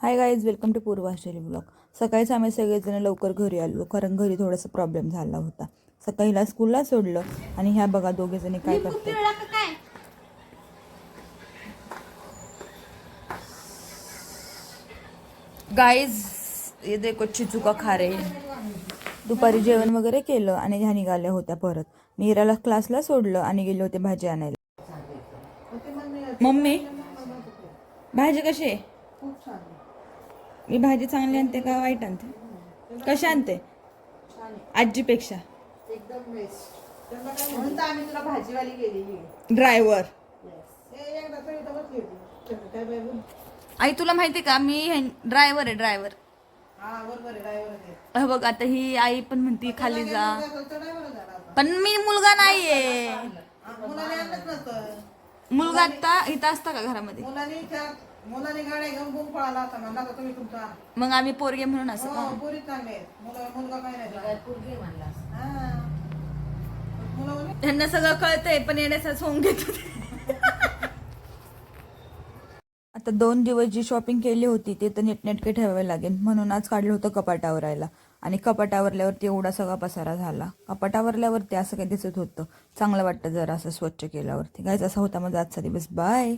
High guys, welcome to Purvashri blog. सकाळीच आम्ही सगळेजण लवकर घरी आलो, कारण घरी थोडासा प्रॉब्लेम झाला होता. सकाळीला स्कूलला सोडलं आणि ह्या बघा दोघेजणी काय करतात. गाईज ये देखो चिचू का खा रे. दुपारी जेवण वगैरे केलं आणि ह्या निघाल्या होत्या परत. नीराला क्लासला सोडलं आणि गेले होते भाजी आणायला. मम्मी भाजी कशी आहे? मी भाजी चांगली आणते का वाईट आणते? कशी आणते? आजीपेक्षा एकदम बेस्ट. म्हणून तर आम्ही तुला भाजीवाली केलेली. ड्रायव्हर. काय आई तुला माहिती का मी ड्रायव्हर आहे, ड्रायव्हर. हा बरोबर आहे, ड्रायव्हर आहे. बघ आता ही आई पण म्हणती खाली जा, पण मी मुलगा नाहीये. मुलाने आणत नसतं. मुलगा आता इथं असता का घरामध्ये? मुलाने गाड्या घेऊन बुक पळाला होता, म्हणला होता तुम्ही तुमचा. मग आम्ही पोरगे म्हणून असं का? पोरी चांगले आहेत. मुलगा काय नाही पोरगी म्हणला. त्यांना सगळं कळतंय पण येण्याचाच होऊन घेत होते. आता 2 दिवस जी शॉपिंग केली होती ते तर नीटनेटके ठेवावे लागेल, म्हणून आज काढलं होतं कपाटावरायला. आणि कपाटावरल्यावरती एवढा सगळा पसारा झाला. कपाटावरल्यावरती असं काही दिसत होतं. चांगलं वाटतं जरा असं स्वच्छ केल्यावरती. गायच असा होता माझा आजचा दिवस. बाय.